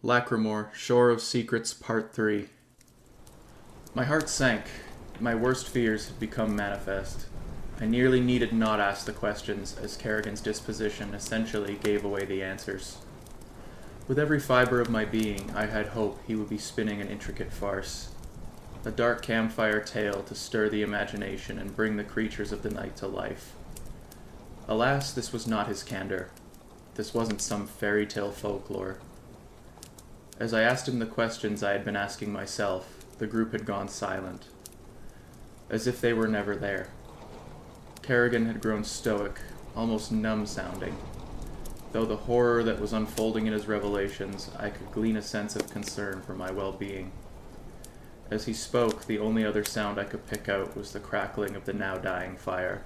Lachrymore, Shore of Secrets, Part 3. My heart sank. My worst fears had become manifest. I nearly needed not ask the questions, as Kerrigan's disposition essentially gave away the answers. With every fiber of my being, I had hope he would be spinning an intricate farce. A dark campfire tale to stir the imagination and bring the creatures of the night to life. Alas, this was not his candor. This wasn't some fairy tale folklore. As I asked him the questions I had been asking myself, the group had gone silent, as if they were never there. Kerrigan had grown stoic, almost numb-sounding. Though the horror that was unfolding in his revelations, I could glean a sense of concern for my well-being. As he spoke, the only other sound I could pick out was the crackling of the now-dying fire.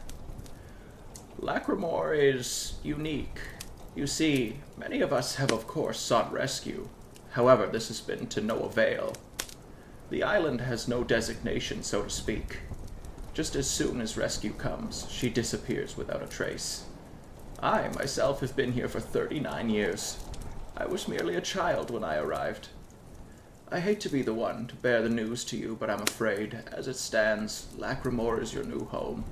Lachrymore is unique. You see, many of us have of course sought rescue. However, this has been to no avail. The island has no designation, so to speak. Just as soon as rescue comes, she disappears without a trace. I, myself, have been here for 39 years. I was merely a child when I arrived. I hate to be the one to bear the news to you, but I'm afraid, as it stands, Lachrymore is your new home.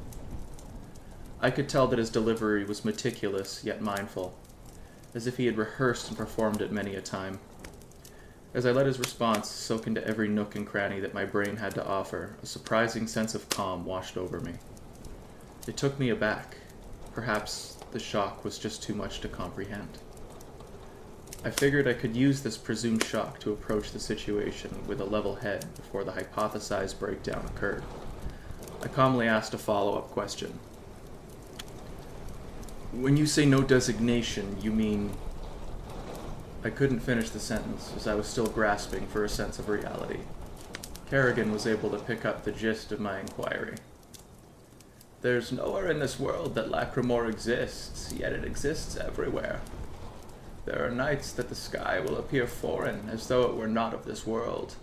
I could tell that his delivery was meticulous, yet mindful, as if he had rehearsed and performed it many a time. As I let his response soak into every nook and cranny that my brain had to offer, a surprising sense of calm washed over me. It took me aback. Perhaps the shock was just too much to comprehend. I figured I could use this presumed shock to approach the situation with a level head before the hypothesized breakdown occurred. I calmly asked a follow-up question. When you say no designation, you mean... I couldn't finish the sentence, as I was still grasping for a sense of reality. Kerrigan was able to pick up the gist of my inquiry. There's nowhere in this world that Lachrymore exists, yet it exists everywhere. There are nights that the sky will appear foreign, as though it were not of this world.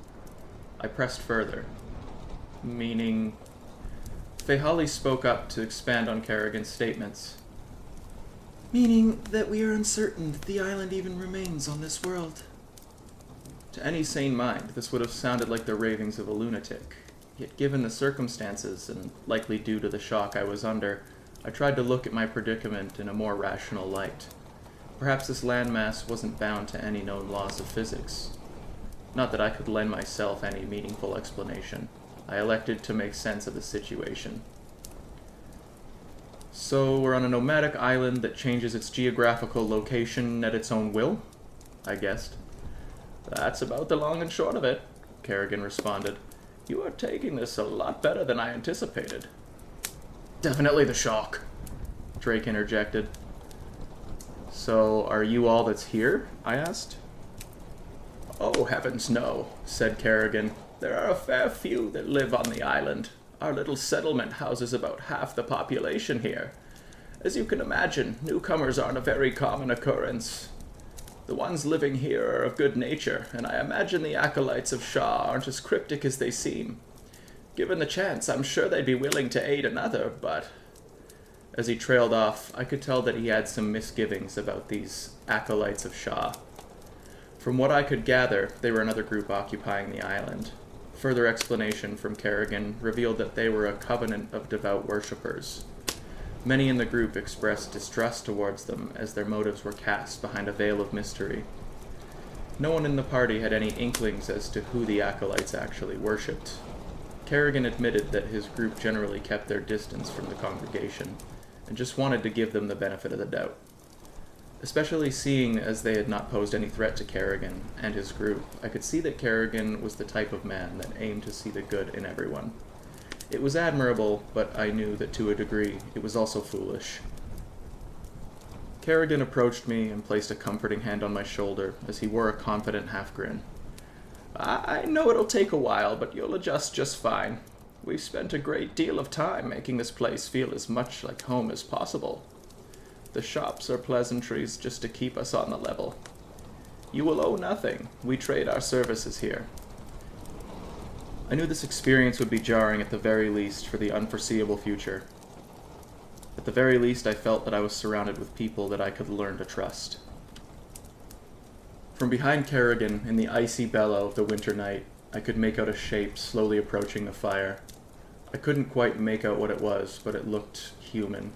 I pressed further. Meaning? Fehali spoke up to expand on Kerrigan's statements. Meaning that we are uncertain that the island even remains on this world. To any sane mind, this would have sounded like the ravings of a lunatic. Yet given the circumstances, and likely due to the shock I was under, I tried to look at my predicament in a more rational light. Perhaps this landmass wasn't bound to any known laws of physics. Not that I could lend myself any meaningful explanation. I elected to make sense of the situation. So we're on a nomadic island that changes its geographical location at its own will? I guessed. That's about the long and short of it, Kerrigan responded. You are taking this a lot better than I anticipated. Definitely the shock, Drake interjected. So, are you all that's here? I asked. Oh, heavens no, said Kerrigan. There are a fair few that live on the island. Our little settlement houses about half the population here. As you can imagine, newcomers aren't a very common occurrence. The ones living here are of good nature, and I imagine the acolytes of Shah aren't as cryptic as they seem. Given the chance, I'm sure they'd be willing to aid another, but... As he trailed off, I could tell that he had some misgivings about these acolytes of Shah. From what I could gather, they were another group occupying the island. Further explanation from Kerrigan revealed that they were a covenant of devout worshippers. Many in the group expressed distrust towards them as their motives were cast behind a veil of mystery. No one in the party had any inklings as to who the acolytes actually worshipped. Kerrigan admitted that his group generally kept their distance from the congregation, and just wanted to give them the benefit of the doubt. Especially seeing as they had not posed any threat to Kerrigan and his group, I could see that Kerrigan was the type of man that aimed to see the good in everyone. It was admirable, but I knew that to a degree it was also foolish. Kerrigan approached me and placed a comforting hand on my shoulder as he wore a confident half-grin. I know it'll take a while, but you'll adjust just fine. We've spent a great deal of time making this place feel as much like home as possible. The shops are pleasantries just to keep us on the level. You will owe nothing. We trade our services here. I knew this experience would be jarring at the very least for the unforeseeable future. At the very least, I felt that I was surrounded with people that I could learn to trust. From behind Kerrigan, in the icy bellow of the winter night, I could make out a shape slowly approaching the fire. I couldn't quite make out what it was, but it looked human.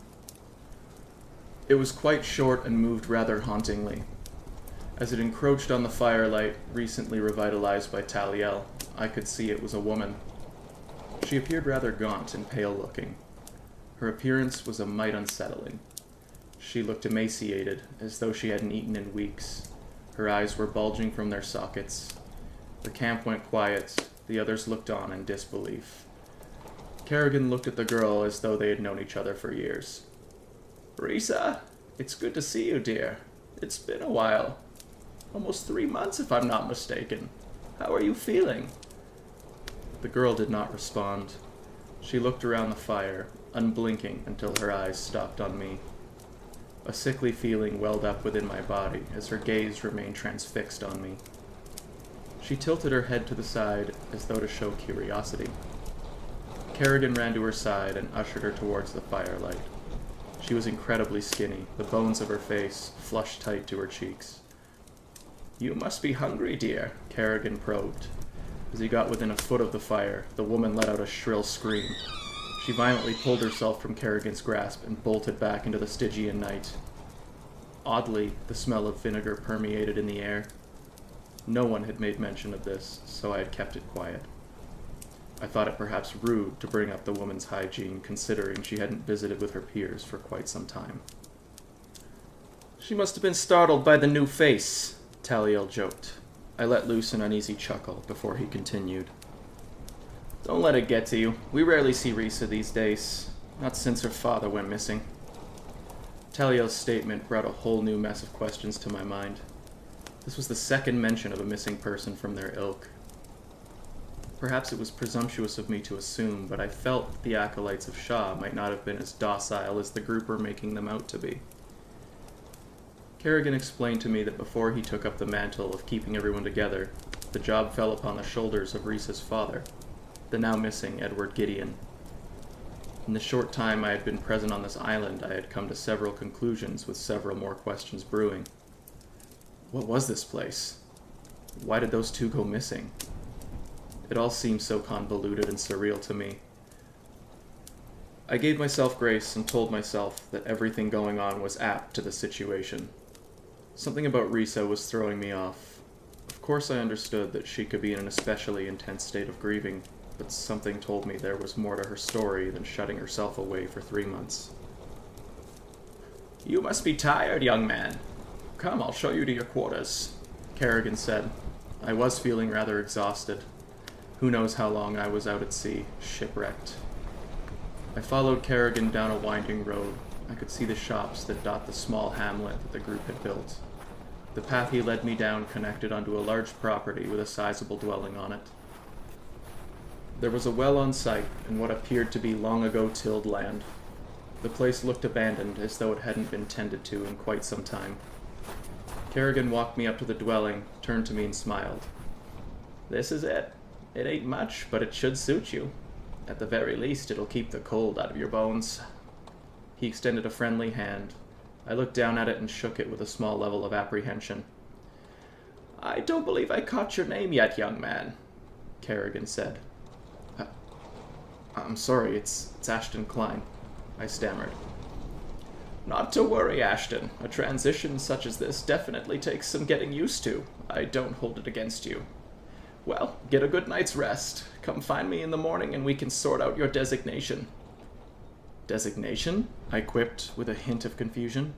It was quite short and moved rather hauntingly. As it encroached on the firelight, recently revitalized by Taliel, I could see it was a woman. She appeared rather gaunt and pale-looking. Her appearance was a mite unsettling. She looked emaciated, as though she hadn't eaten in weeks. Her eyes were bulging from their sockets. The camp went quiet. The others looked on in disbelief. Kerrigan looked at the girl as though they had known each other for years. Risa, it's good to see you, dear. It's been a while. Almost 3 months, if I'm not mistaken. How are you feeling? The girl did not respond. She looked around the fire, unblinking until her eyes stopped on me. A sickly feeling welled up within my body as her gaze remained transfixed on me. She tilted her head to the side as though to show curiosity. Kerrigan ran to her side and ushered her towards the firelight. She was incredibly skinny, the bones of her face flushed tight to her cheeks. You must be hungry, dear, Kerrigan probed. As he got within a foot of the fire, the woman let out a shrill scream. She violently pulled herself from Kerrigan's grasp and bolted back into the Stygian night. Oddly, the smell of vinegar permeated in the air. No one had made mention of this, so I had kept it quiet. I thought it perhaps rude to bring up the woman's hygiene, considering she hadn't visited with her peers for quite some time. She must have been startled by the new face, Taliel joked. I let loose an uneasy chuckle before he continued. Don't let it get to you. We rarely see Risa these days. Not since her father went missing. Taliel's statement brought a whole new mess of questions to my mind. This was the second mention of a missing person from their ilk. Perhaps it was presumptuous of me to assume, but I felt that the acolytes of Shah might not have been as docile as the group were making them out to be. Kerrigan explained to me that before he took up the mantle of keeping everyone together, the job fell upon the shoulders of Risa's father, the now missing Edward Gideon. In the short time I had been present on this island, I had come to several conclusions with several more questions brewing. What was this place? Why did those two go missing? It all seemed so convoluted and surreal to me. I gave myself grace and told myself that everything going on was apt to the situation. Something about Risa was throwing me off. Of course I understood that she could be in an especially intense state of grieving, but something told me there was more to her story than shutting herself away for 3 months. You must be tired, young man. Come, I'll show you to your quarters, Kerrigan said. I was feeling rather exhausted. Who knows how long I was out at sea, shipwrecked. I followed Kerrigan down a winding road. I could see the shops that dot the small hamlet that the group had built. The path he led me down connected onto a large property with a sizable dwelling on it. There was a well on site in what appeared to be long ago tilled land. The place looked abandoned, as though it hadn't been tended to in quite some time. Kerrigan walked me up to the dwelling, turned to me and smiled. This is it. It ain't much, but it should suit you. At the very least, it'll keep the cold out of your bones. He extended a friendly hand. I looked down at it and shook it with a small level of apprehension. I don't believe I caught your name yet, young man, Kerrigan said. I'm sorry, it's Ashton Klein, I stammered. Not to worry, Ashton. A transition such as this definitely takes some getting used to. I don't hold it against you. Well, get a good night's rest. Come find me in the morning and we can sort out your designation. Designation? I quipped with a hint of confusion.